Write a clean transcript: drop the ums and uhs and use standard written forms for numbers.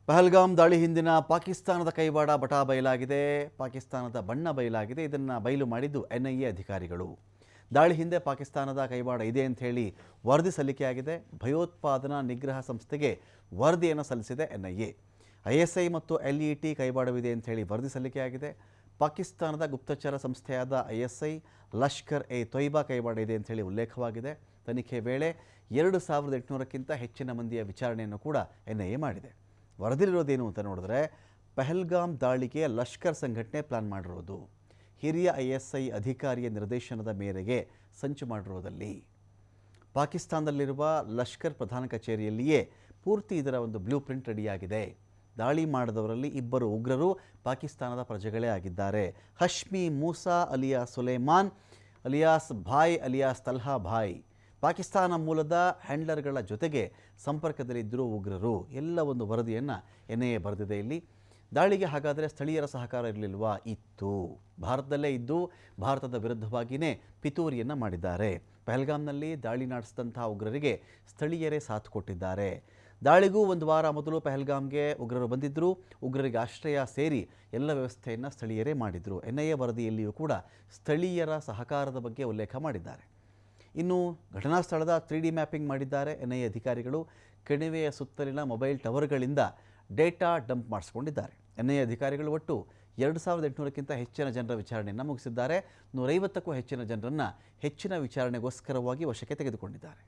ಪಹಲ್ಗಾಮ್ ದಾಳಿ ಹಿಂದಿನ ಪಾಕಿಸ್ತಾನದ ಕೈವಾಡ ಬಟಾ ಬಯಲಾಗಿದೆ. ಪಾಕಿಸ್ತಾನದ ಬಣ್ಣ ಬಯಲಾಗಿದೆ. ಇದನ್ನು ಬಯಲು ಮಾಡಿದ್ದು ಎನ್ಐಎ ಅಧಿಕಾರಿಗಳು. ದಾಳಿ ಹಿಂದೆ ಪಾಕಿಸ್ತಾನದ ಕೈವಾಡ ಇದೆ ಅಂತ ಹೇಳಿ ವರದಿ ಸಲ್ಲಿಕೆಯಾಗಿದೆ. ಭಯೋತ್ಪಾದನಾ ನಿಗ್ರಹ ಸಂಸ್ಥೆಗೆ ವರದಿಯನ್ನು ಸಲ್ಲಿಸಿದೆ ಎನ್ಐಎ. ಐಎಸ್ಐ ಮತ್ತು ಎಲ್ಇಟಿ ಕೈವಾಡವಿದೆ ಅಂತ ಹೇಳಿ ವರದಿ ಸಲ್ಲಿಕೆಯಾಗಿದೆ. ಪಾಕಿಸ್ತಾನದ ಗುಪ್ತಚರ ಸಂಸ್ಥೆಯಾದ ಐಎಸ್ಐ, ಲಷ್ಕರ್ ಎ ತೊಯ್ಬಾ ಕೈವಾಡ ಇದೆ ಅಂತ ಹೇಳಿ ಉಲ್ಲೇಖವಾಗಿದೆ. ತನಿಖೆ ವೇಳೆ 2800ಕ್ಕಿಂತ ಹೆಚ್ಚಿನ ಮಂದಿಯ ವಿಚಾರಣೆಯನ್ನು ಕೂಡ ಎನ್ಐಎ ಮಾಡಿದೆ. ವರದಿಲಿರೋದೇನು ಅಂತ ನೋಡಿದ್ರೆ, ಪಹಲ್ಗಾಮ್ ದಾಳಿಗೆ ಲಷ್ಕರ್ ಸಂಘಟನೆ ಪ್ಲಾನ್ ಮಾಡಿರೋದು. ಹಿರಿಯ ಐಎಸ್ಐ ಅಧಿಕಾರಿಯ ನಿರ್ದೇಶನದ ಮೇರೆಗೆ ಸಂಚು ಮಾಡಿರೋದಲ್ಲಿ ಪಾಕಿಸ್ತಾನದಲ್ಲಿರುವ ಲಷ್ಕರ್ ಪ್ರಧಾನ ಕಚೇರಿಯಲ್ಲಿಯೇ ಪೂರ್ತಿ ಇದರ ಒಂದು ಬ್ಲೂ ಪ್ರಿಂಟ್ ರೆಡಿಯಾಗಿದೆ. ದಾಳಿ ಮಾಡಿದವರಲ್ಲಿ 2 ಉಗ್ರರು ಪಾಕಿಸ್ತಾನದ ಪ್ರಜೆಗಳೇ ಆಗಿದ್ದಾರೆ. Hashmi Moosa alias Suleman alias Bhai alias Talha Bhai Pakistan ಮೂಲದ ಹ್ಯಾಂಡ್ಲರ್ಗಳ ಜೊತೆಗೆ ಸಂಪರ್ಕದಲ್ಲಿದ್ದರೂ ಉಗ್ರರು. ಎಲ್ಲ ಒಂದು ವರದಿಯನ್ನು ಎನ್ಐಎ ಬರೆದಿದೆ. ಇಲ್ಲಿ ದಾಳಿಗೆ ಹಾಗಾದರೆ ಸ್ಥಳೀಯರ ಸಹಕಾರ ಇರಲಿಲ್ವಾ? ಇತ್ತು. ಭಾರತದಲ್ಲೇ ಇದ್ದು ಭಾರತದ ವಿರುದ್ಧವಾಗಿಯೇ ಪಿತೂರಿಯನ್ನು ಮಾಡಿದ್ದಾರೆ. ಪಹಲ್ಗಾಮ್ನಲ್ಲಿ ದಾಳಿ ನಡೆಸಿದಂತಹ ಉಗ್ರರಿಗೆ ಸ್ಥಳೀಯರೇ ಸಾಥ್ ಕೊಟ್ಟಿದ್ದಾರೆ. ದಾಳಿಗೂ 1 ವಾರ ಮೊದಲು ಪಹಲ್ಗಾಮ್ಗೆ ಉಗ್ರರು ಬಂದಿದ್ದರು. ಉಗ್ರರಿಗೆ ಆಶ್ರಯ ಸೇರಿ ಎಲ್ಲ ವ್ಯವಸ್ಥೆಯನ್ನು ಸ್ಥಳೀಯರೇ ಮಾಡಿದರು. ಎನ್ಐಎ ವರದಿಯಲ್ಲಿಯೂ ಕೂಡ ಸ್ಥಳೀಯರ ಸಹಕಾರದ ಬಗ್ಗೆ ಉಲ್ಲೇಖ ಮಾಡಿದ್ದಾರೆ. ಇನ್ನು ಘಟನಾ ಸ್ಥಳದ 3D ಮ್ಯಾಪಿಂಗ್ ಮಾಡಿದ್ದಾರೆ ಎನ್ಐಎ ಅಧಿಕಾರಿಗಳು. ಕಣಿವೆಯ ಸುತ್ತಲಿನ ಮೊಬೈಲ್ ಟವರ್ಗಳಿಂದ ಡೇಟಾ ಡಂಪ್ ಮಾಡಿಸ್ಕೊಂಡಿದ್ದಾರೆ. ಎನ್ಐಎ ಅಧಿಕಾರಿಗಳು ಒಟ್ಟು 2800ಕ್ಕಿಂತ ಹೆಚ್ಚಿನ ಜನರ ವಿಚಾರಣೆಯನ್ನು ಮುಗಿಸಿದ್ದಾರೆ. 150ಕ್ಕೂ ಹೆಚ್ಚಿನ ಜನರನ್ನು ಹೆಚ್ಚಿನ ವಿಚಾರಣೆಗೋಸ್ಕರವಾಗಿ ವಶಕ್ಕೆ ತೆಗೆದುಕೊಂಡಿದ್ದಾರೆ.